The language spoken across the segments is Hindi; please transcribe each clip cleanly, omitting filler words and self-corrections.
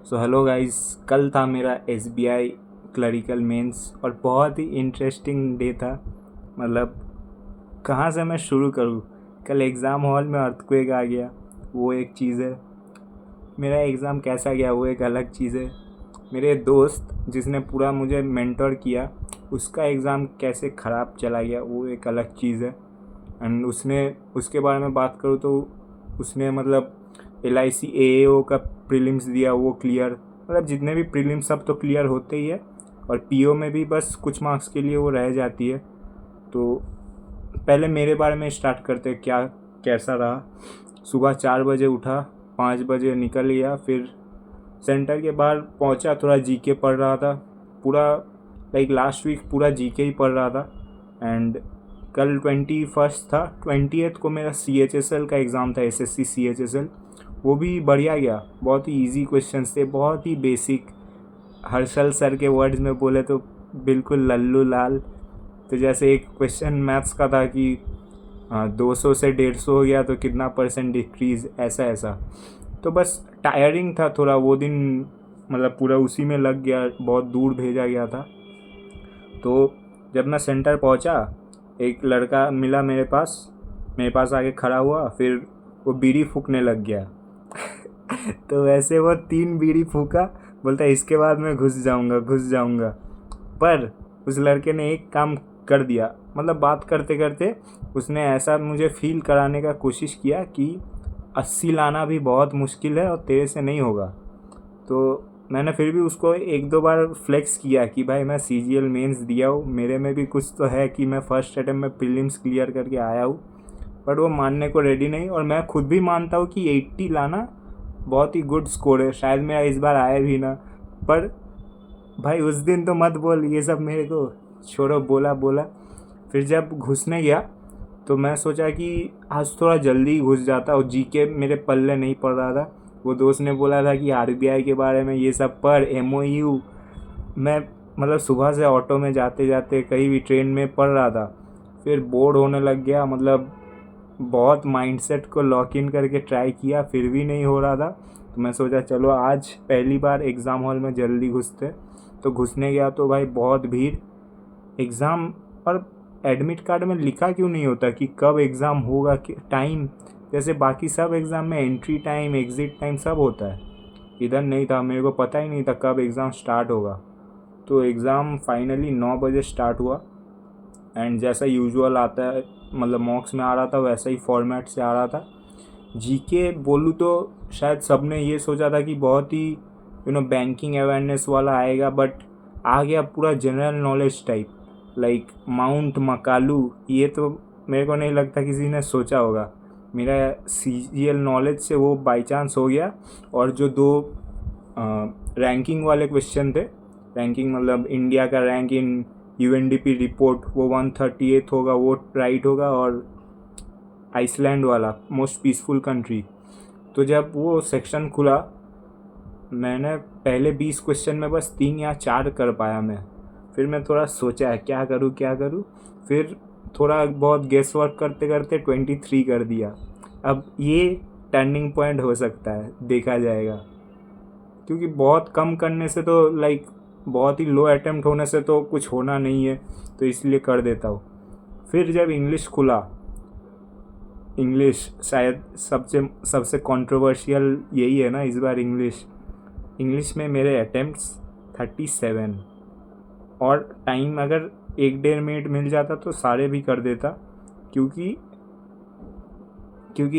सो हेलो गाइस, कल था मेरा एसबीआई क्लरिकल मेंस और बहुत ही इंटरेस्टिंग डे था। मतलब कहाँ से मैं शुरू करूँ। कल एग्ज़ाम हॉल में अर्थक्वेक आ गया, वो एक चीज़ है। मेरा एग्ज़ाम कैसा गया वो एक अलग चीज़ है। मेरे दोस्त जिसने पूरा मुझे मेंटर किया, उसका एग्ज़ाम कैसे ख़राब चला गया वो एक अलग चीज़ है। एंड उसके बारे में बात करूँ तो उसने मतलब LIC AAO का प्रीलिम्स दिया, वो क्लियर। मतलब जितने भी प्रीलिम्स सब तो क्लियर होते ही है, और PO में भी बस कुछ मार्क्स के लिए वो रह जाती है। तो पहले मेरे बारे में स्टार्ट करते, क्या कैसा रहा। सुबह 4 बजे उठा, 5 बजे निकल गया, फिर सेंटर के बाहर पहुंचा, थोड़ा जीके पढ़ रहा था। पूरा लाइक लास्ट वीक पूरा जीके ही पढ़ रहा था। एंड कल 21 था, 20th को मेरा CHSL का एग्ज़ाम था, SSC CHSL। वो भी बढ़िया गया, बहुत ही इजी क्वेश्चंस थे, बहुत ही बेसिक। हर्षल सर के वर्ड्स में बोले तो बिल्कुल लल्लू लाल। तो जैसे एक क्वेश्चन मैथ्स का था कि 200 से 150 हो गया तो कितना % डिक्रीज़, ऐसा ऐसा। तो बस टायरिंग था थोड़ा वो दिन, मतलब पूरा उसी में लग गया, बहुत दूर भेजा गया था। तो जब मैं सेंटर पहुंचा, एक लड़का मिला मेरे पास आके खड़ा हुआ, फिर वो बीड़ी फूकने लग गया। तो वैसे वो 3 बीड़ी फूका, बोलता इसके बाद मैं घुस जाऊंगा। पर उस लड़के ने एक काम कर दिया, मतलब बात करते करते उसने ऐसा मुझे फील कराने का कोशिश किया कि 80 लाना भी बहुत मुश्किल है और तेरे से नहीं होगा। तो मैंने फिर भी उसको 1-2 बार फ्लेक्स किया कि भाई मैं CGL मेंस दिया हूँ, मेरे में भी कुछ तो है कि मैं फर्स्ट अटेम्प्ट में प्रीलिम्स क्लियर करके आया हूँ। बट वो मानने को रेडी नहीं, और मैं खुद भी मानता हूँ कि 80 लाना बहुत ही गुड स्कोर है, शायद मेरा इस बार आया भी ना। पर भाई उस दिन तो मत बोल ये सब मेरे को, छोड़ो, बोला। फिर जब घुसने गया तो मैं सोचा कि आज थोड़ा जल्दी घुस जाता, और जीके मेरे पल्ले नहीं पड़ रहा था। वो दोस्त ने बोला था कि RBI के बारे में ये सब पढ़, MOU। मैं मतलब सुबह से ऑटो में जाते जाते कहीं भी ट्रेन में पढ़ रहा था, फिर बोर होने लग गया। मतलब बहुत माइंडसेट को लॉक इन करके ट्राई किया, फिर भी नहीं हो रहा था। तो मैं सोचा चलो आज पहली बार एग्ज़ाम हॉल में जल्दी घुसते। तो घुसने गया तो भाई बहुत भीड़। एग्ज़ाम और एडमिट कार्ड में लिखा क्यों नहीं होता कि कब एग्ज़ाम होगा, टाइम, जैसे बाकी सब एग्ज़ाम में एंट्री टाइम, एग्ज़िट टाइम सब होता है। इधर नहीं था, मेरे को पता ही नहीं था कब एग्ज़ाम स्टार्ट होगा। तो एग्ज़ाम फाइनली 9 बजे स्टार्ट हुआ। एंड जैसा यूजुअल आता है, मतलब मॉक्स में आ रहा था वैसा ही फॉर्मेट से आ रहा था। जीके बोलूँ तो शायद सब ने ये सोचा था कि बहुत ही बैंकिंग अवेयरनेस वाला आएगा, बट आ गया पूरा general knowledge type, like mount Makalu. ये तो मेरे को नहीं लगता किसी ने सोचा होगा। मेरा CGL नॉलेज से वो बाई चांस हो गया। और जो 2 रैंकिंग वाले क्वेश्चन थे, रैंकिंग मतलब इंडिया का रैंक इन UNDP रिपोर्ट, वो 138 होगा, वो राइट होगा। और आइसलैंड वाला मोस्ट पीसफुल कंट्री। तो जब वो सेक्शन खुला, मैंने पहले 20 क्वेश्चन में बस 3 या 4 कर पाया मैं। फिर मैं थोड़ा सोचा क्या करूँ। फिर थोड़ा बहुत गेस वर्क करते करते 23 कर दिया। अब ये टर्निंग पॉइंट हो सकता है, देखा जाएगा। क्योंकि बहुत कम करने से तो लाइक बहुत ही लो अटेम्प्ट होने से तो कुछ होना नहीं है, तो इसलिए कर देता हूँ। फिर जब इंग्लिश खुला, इंग्लिश शायद सबसे कंट्रोवर्शियल यही है ना इस बार। इंग्लिश में मेरे अटेम्प्ट्स 37, और टाइम अगर 1-1.5 मिनट मिल जाता तो सारे भी कर देता। क्योंकि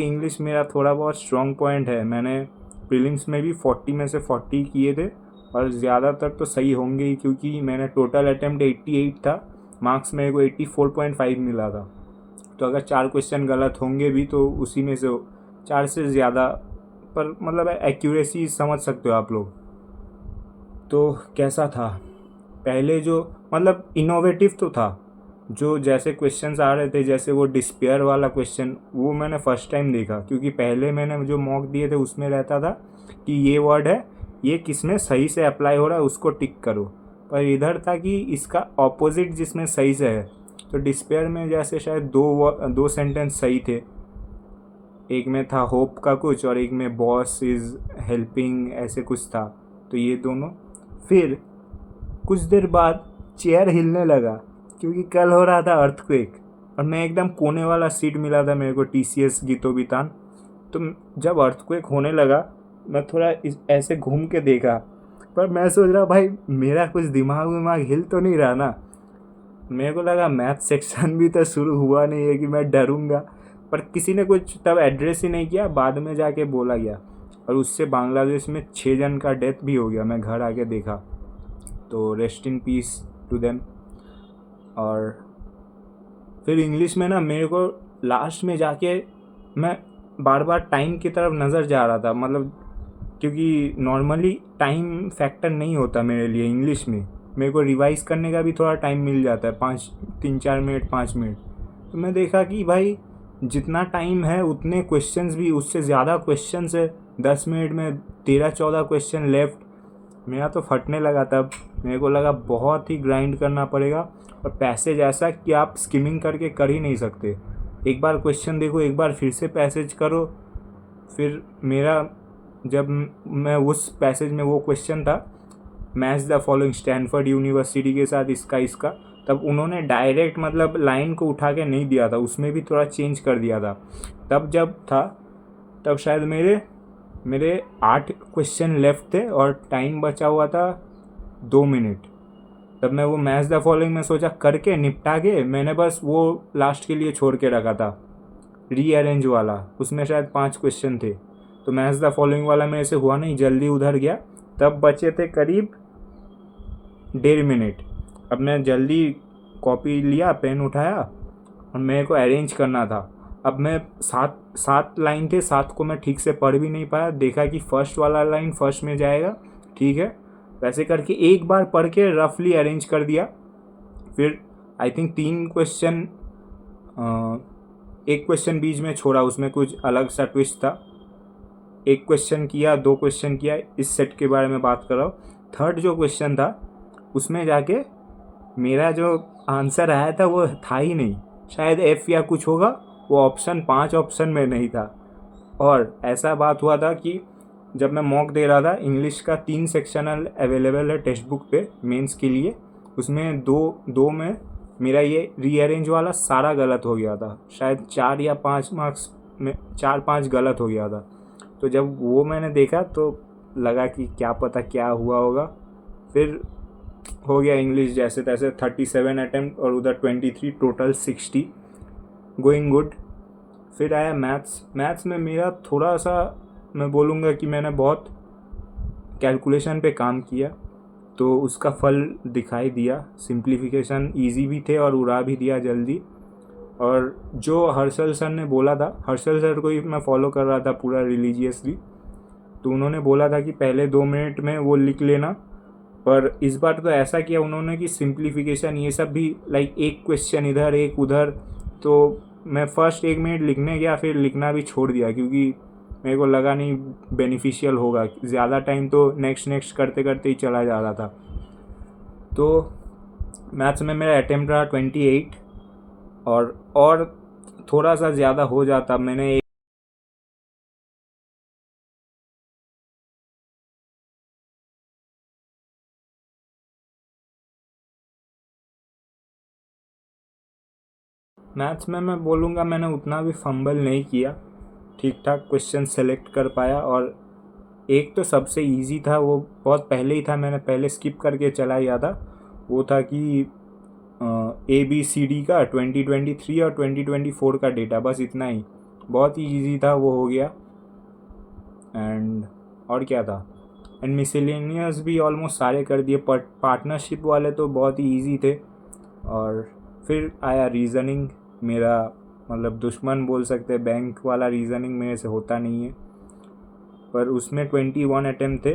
इंग्लिश मेरा थोड़ा बहुत स्ट्रॉन्ग पॉइंट है। मैंने प्रीलिम्स में भी 40 में से 40 किए थे, और ज़्यादातर तो सही होंगे ही, क्योंकि मैंने टोटल अटेम्प्ट 88 था, मार्क्स मेरे को 84.5 मिला था। तो अगर 4 क्वेश्चन गलत होंगे भी तो उसी में से 4 से ज़्यादा, पर मतलब एक्यूरेसी समझ सकते हो आप लोग। तो कैसा था पहले, जो मतलब इनोवेटिव तो था, जो जैसे क्वेश्चंस आ रहे थे, जैसे वो डिस्पेयर वाला क्वेश्चन, वो मैंने फर्स्ट टाइम देखा। क्योंकि पहले मैंने जो मॉक दिए थे उसमें रहता था कि ये वर्ड है, ये किस में सही से अप्लाई हो रहा है उसको टिक करो। पर इधर था कि इसका ऑपोजिट जिसमें सही से है। तो डिस्पेयर में जैसे शायद 2 सेंटेंस सही थे, एक में था होप का कुछ, और एक में बॉस इज़ हेल्पिंग, ऐसे कुछ था। तो ये दोनों। फिर कुछ देर बाद चेयर हिलने लगा क्योंकि कल हो रहा था अर्थक्वेक, और मैं एकदम कोने वाला सीट मिला था मेरे को TCS गीतो बितान। तो जब अर्थक्वेक होने लगा मैं थोड़ा ऐसे घूम के देखा, पर मैं सोच रहा भाई मेरा कुछ दिमाग विमाग हिल तो नहीं रहा ना। मेरे को लगा मैथ सेक्शन भी तो शुरू हुआ नहीं है कि मैं डरूंगा, पर किसी ने कुछ तब एड्रेस ही नहीं किया, बाद में जाके बोला गया। और उससे बांग्लादेश में 6 जन का डेथ भी हो गया, मैं घर आके देखा। तो rest in peace to them. और फिर इंग्लिश में ना मेरे को लास्ट में जाके मैं बार बार टाइम की तरफ नज़र जा रहा था, मतलब क्योंकि नॉर्मली टाइम फैक्टर नहीं होता मेरे लिए इंग्लिश में। मेरे को रिवाइज़ करने का भी थोड़ा टाइम मिल जाता है, 3-4 मिनट 5 मिनट। तो मैं देखा कि भाई जितना टाइम है उतने क्वेश्चंस भी, उससे ज़्यादा क्वेश्चंस है। 10 मिनट में 13-14 क्वेश्चन लेफ्ट। मेरा तो फटने लगा तब। मेरे को लगा बहुत ही ग्राइंड करना पड़ेगा, और पैसेज ऐसा कि आप स्किमिंग करके कर ही नहीं सकते। एक बार क्वेश्चन देखो, एक बार फिर से पैसेज करो। फिर मेरा जब मैं उस पैसेज में, वो क्वेश्चन था match the following Stanford university के साथ इसका, तब उन्होंने डायरेक्ट मतलब लाइन को उठा के नहीं दिया था, उसमें भी थोड़ा चेंज कर दिया था। तब जब था तब शायद मेरे 8 क्वेश्चन लेफ्ट थे और टाइम बचा हुआ था 2 मिनट। तब मैं वो मैच द फॉलोइंग में सोचा करके निपटा के मैंने बस वो लास्ट के लिए छोड़ के रखा था, रीअरेंज वाला। उसमें शायद 5 क्वेश्चन थे, तो मैच द फॉलोइंग वाला मेरे से हुआ नहीं, जल्दी उधर गया। तब बचे थे करीब 1.5 मिनट। अब मैं जल्दी कॉपी लिया, पेन उठाया, और मेरे को अरेंज करना था। अब मैं 7 लाइन थे, 7 को मैं ठीक से पढ़ भी नहीं पाया। देखा कि फर्स्ट वाला लाइन फर्स्ट में जाएगा, ठीक है, वैसे करके एक बार पढ़ के रफली अरेंज कर दिया। फिर आई थिंक 3 क्वेश्चन, एक क्वेश्चन बीच में छोड़ा, उसमें कुछ अलग सा ट्विस्ट था। एक क्वेश्चन किया, 2 क्वेश्चन किया, इस सेट के बारे में बात कर रहा हूँ। थर्ड जो क्वेश्चन था उसमें जाके मेरा जो आंसर आया था वो था ही नहीं, शायद F या कुछ होगा, वो ऑप्शन 5 ऑप्शन में नहीं था। और ऐसा बात हुआ था कि जब मैं मॉक दे रहा था, इंग्लिश का 3 सेक्शनल अवेलेबल है टेक्स्ट बुक पे मेंस के लिए, उसमें दो में मेरा ये रीअरेंज वाला सारा गलत हो गया था। शायद 4 या 5 मार्क्स में 4-5 गलत हो गया था। तो जब वो मैंने देखा तो लगा कि क्या पता क्या हुआ होगा। फिर हो गया इंग्लिश जैसे तैसे, 37 अटेम्प्ट और उधर 23, टोटल 60, गोइंग गुड। फिर आया मैथ्स में मेरा थोड़ा सा, मैं बोलूँगा कि मैंने बहुत कैलकुलेशन पे काम किया, तो उसका फल दिखाई दिया। सिंप्लीफिकेशन इजी भी थे और उड़ा भी दिया जल्दी। और जो हर्षल सर ने बोला था, हर्षल सर को ही मैं फॉलो कर रहा था पूरा रिलीजियसली, तो उन्होंने बोला था कि पहले 2 मिनट में वो लिख लेना। पर इस बार तो ऐसा किया उन्होंने कि सिंप्लीफिकेशन ये सब भी, लाइक एक क्वेश्चन इधर एक उधर, तो मैं फर्स्ट 1 मिनट लिखने गया, फिर लिखना भी छोड़ दिया क्योंकि मेरे को लगा नहीं बेनिफिशियल होगा। ज़्यादा टाइम तो नेक्स्ट करते करते ही चला जा रहा था। तो मैथ्स में मेरा अटेम्प्ट रहा 28, और थोड़ा सा ज़्यादा हो जाता। मैंने मैथ्स में मैं बोलूँगा मैंने उतना भी फंबल नहीं किया, ठीक ठाक क्वेश्चन सेलेक्ट कर पाया। और एक तो सबसे इजी था, वो बहुत पहले ही था, मैंने पहले स्किप करके चला गया था। वो था कि ABCD का 2023 और 2024 का डेटा, बस इतना ही, बहुत ही ईजी था, वो हो गया। एंड और क्या था, एंड मिसलेनियस भी ऑलमोस्ट सारे कर दिए। पार्टनरशिप वाले तो बहुत ही ईजी थे। और फिर आया रीज़निंग, मेरा मतलब दुश्मन बोल सकते हैं, बैंक वाला रीज़निंग मेरे से होता नहीं है। पर उसमें 21 अटेम्प्ट थे,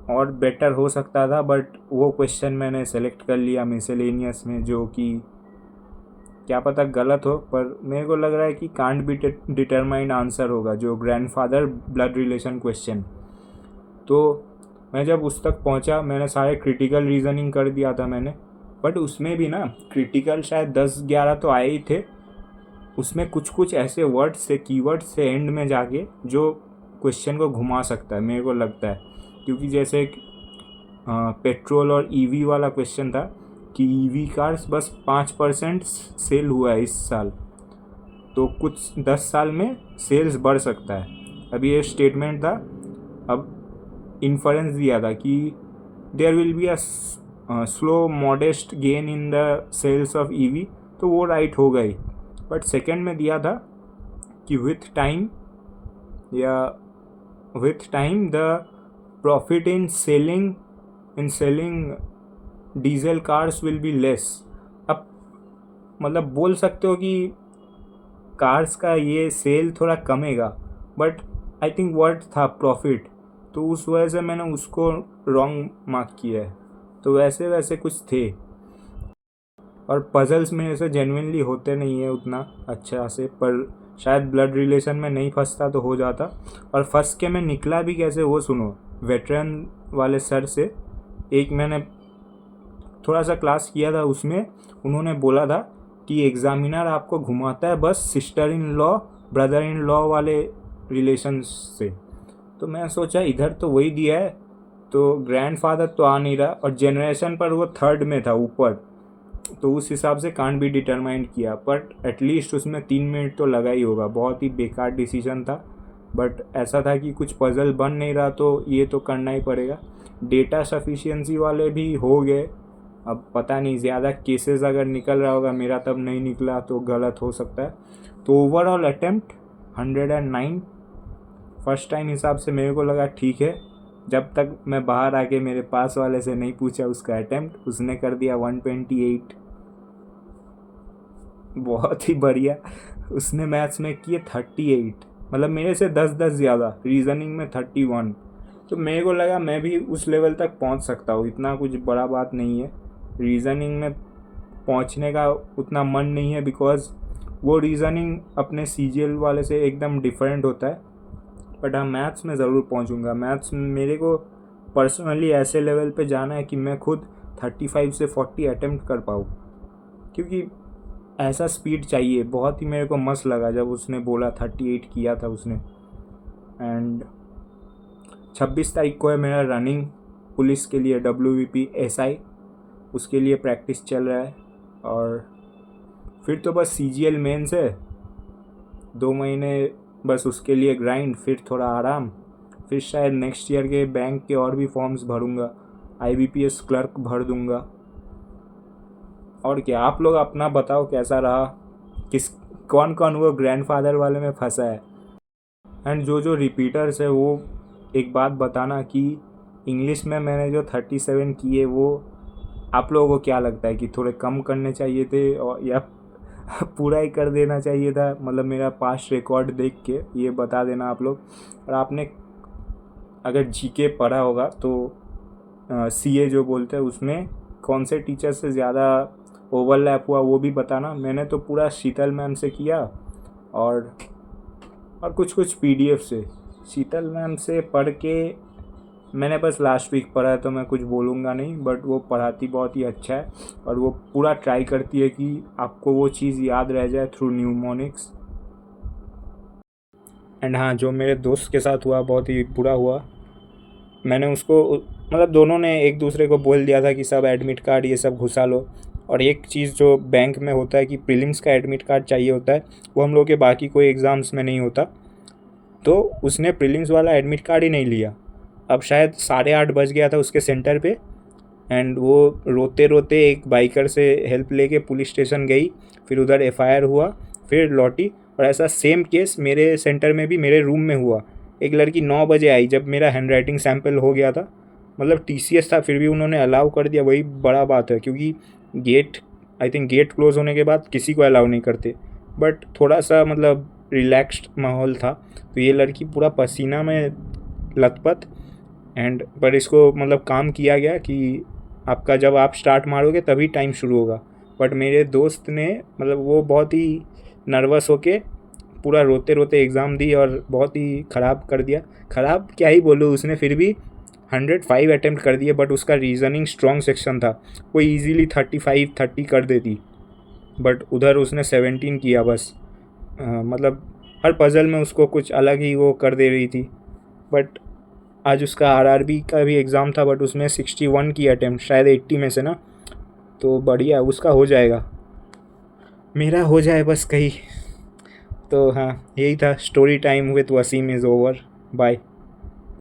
और बेटर हो सकता था, बट वो क्वेश्चन मैंने सेलेक्ट कर लिया मिसलेनियस में, जो कि क्या पता गलत हो, पर मेरे को लग रहा है कि कांट बी डिटरमाइंड आंसर होगा, जो ग्रैंडफादर ब्लड रिलेशन क्वेश्चन। तो मैं जब उस तक पहुंचा, मैंने सारे क्रिटिकल रीज़निंग कर दिया था मैंने, बट उसमें भी ना क्रिटिकल शायद 10-11 तो आए ही थे। उसमें कुछ ऐसे वर्ड्स थे, कीवर्ड्स थे एंड में जाके, जो क्वेश्चन को घुमा सकता है मेरे को लगता है, क्योंकि जैसे पेट्रोल और ईवी वाला क्वेश्चन था कि ईवी कार्स बस 5% सेल हुआ है इस साल, तो कुछ 10 साल में सेल्स बढ़ सकता है। अभी ये स्टेटमेंट था, अब इन्फरेंस दिया था कि there will be a slow modest gain in the sales of EV, तो वो राइट हो गई। बट सेकंड में दिया था कि with time the profit in selling diesel cars will be less. अब मतलब बोल सकते हो कि कार्स का ये सेल थोड़ा कमेगा, बट आई थिंक वर्ड था प्रॉफिट, तो उस वजह से मैंने उसको रॉन्ग मार्क किया है। तो वैसे वैसे कुछ थे, और पजल्स मेरे से जेन्युइनली होते नहीं है उतना अच्छा से, पर शायद ब्लड रिलेशन में नहीं फंसता तो हो जाता। और फंस के मैं निकला भी कैसे वो सुनो, वेटरन वाले सर से एक मैंने थोड़ा सा क्लास किया था, उसमें उन्होंने बोला था कि एग्ज़ामिनर आपको घुमाता है बस sister in law brother in law वाले रिलेशन से। तो मैं सोचा इधर तो वही दिया है, तो ग्रैंडफादर तो आ नहीं रहा, और जनरेशन पर वो थर्ड में था ऊपर, तो उस हिसाब से कांट बी डिटरमाइंड किया। बट एटलीस्ट उसमें 3 मिनट तो लगा ही होगा। बहुत ही बेकार डिसीजन था, बट ऐसा था कि कुछ पजल बन नहीं रहा तो ये तो करना ही पड़ेगा। डेटा सफिशिएंसी वाले भी हो गए, अब पता नहीं ज़्यादा केसेस अगर निकल रहा होगा, मेरा तब नहीं निकला तो गलत हो सकता है। तो ओवरऑल अटेम्प्ट 109 फर्स्ट टाइम हिसाब से मेरे को लगा ठीक है, जब तक मैं बाहर आके मेरे पास वाले से नहीं पूछा उसका अटेम्प्ट, उसने कर दिया 128। बहुत ही बढ़िया। उसने मैथ्स में किए 38, मतलब मेरे से 10 ज़्यादा, रीजनिंग में 31। तो मेरे को लगा मैं भी उस लेवल तक पहुंच सकता हूँ, इतना कुछ बड़ा बात नहीं है। रीजनिंग में पहुंचने का उतना मन नहीं है, बिकॉज वो रीजनिंग अपने सीजीएल वाले से एकदम डिफरेंट होता है। बट हाँ, मैथ्स में ज़रूर पहुंचूंगा। मैथ्स मेरे को पर्सनली ऐसे लेवल पे जाना है कि मैं खुद 35 से 40 अटेम्प्ट कर पाऊँ, क्योंकि ऐसा स्पीड चाहिए। बहुत ही मेरे को मस्त लगा जब उसने बोला 38 किया था उसने। एंड 26 तारीख को है मेरा रनिंग पुलिस के लिए, WVP SI, उसके लिए प्रैक्टिस चल रहा है। और फिर तो बस CGL मेंस है, 2 महीने बस उसके लिए ग्राइंड, फिर थोड़ा आराम, फिर शायद नेक्स्ट ईयर के बैंक के और भी फॉर्म्स भरूँगा, IBPS क्लर्क भर दूँगा। और क्या, आप लोग अपना बताओ कैसा रहा, कौन कौन वो ग्रैंडफादर वाले में फंसा है। एंड जो रिपीटर्स है वो एक बात बताना कि इंग्लिश में मैंने जो 37 किए वो आप लोगों को क्या लगता है कि थोड़े कम करने चाहिए थे और या पूरा ही कर देना चाहिए था। मतलब मेरा पास्ट रिकॉर्ड देख के ये बता देना आप लोग। और आपने अगर GK पढ़ा होगा तो CA जो बोलते हैं उसमें कौन से टीचर से ज़्यादा ओवरलैप हुआ वो भी बताना। मैंने तो पूरा शीतल मैम से किया और कुछ PDF से। शीतल मैम से पढ़ के मैंने बस लास्ट वीक पढ़ा है तो मैं कुछ बोलूँगा नहीं, बट वो पढ़ाती बहुत ही अच्छा है और वो पूरा ट्राई करती है कि आपको वो चीज़ याद रह जाए थ्रू न्यूमोनिक्स। एंड हाँ, जो मेरे दोस्त के साथ हुआ बहुत ही बुरा हुआ। मैंने उसको मतलब दोनों ने एक दूसरे को बोल दिया था कि सब एडमिट कार्ड ये सब घुसा लो, और एक चीज़ जो बैंक में होता है कि प्रीलिम्स का एडमिट कार्ड चाहिए होता है, वो हम लोग के बाकी कोई एग्ज़ाम्स में नहीं होता। तो उसने प्रीलिम्स वाला एडमिट कार्ड ही नहीं लिया। अब शायद 8:30 बज गया था उसके सेंटर पे, एंड वो रोते रोते एक बाइकर से हेल्प लेके पुलिस स्टेशन गई, फिर उधर FIR हुआ, फिर लौटी। और ऐसा सेम केस मेरे सेंटर में भी मेरे रूम में हुआ। एक लड़की 9 बजे आई जब मेरा हैंडराइटिंग सैंपल हो गया था, मतलब TCS था, फिर भी उन्होंने अलाउ कर दिया। वही बड़ा बात है, क्योंकि गेट क्लोज़ होने के बाद किसी को अलाउ नहीं करते। बट थोड़ा सा मतलब रिलैक्स्ड माहौल था, तो ये लड़की पूरा पसीना में लथपथ, एंड पर इसको मतलब काम किया गया कि आपका जब आप स्टार्ट मारोगे तभी टाइम शुरू होगा। बट मेरे दोस्त ने मतलब वो बहुत ही नर्वस होके पूरा रोते रोते एग्ज़ाम दी और बहुत ही ख़राब कर दिया। ख़राब क्या ही बोलूँ, उसने फिर भी 105 अटैम्प्ट कर दिए, बट उसका रीज़निंग स्ट्रॉन्ग सेक्शन था, वो ईजीली 35-30 कर देती, बट उधर उसने 17 किया बस। मतलब हर पज़ल में उसको कुछ अलग ही वो कर दे रही थी। बट आज उसका आरआरबी का भी एग्ज़ाम था, बट उसमें 61 की अटेम्प्ट, शायद 80 में से ना, तो बढ़िया उसका हो जाएगा, मेरा हो जाए बस कहीं। तो हाँ, यही था story time with Wasim is over. Bye.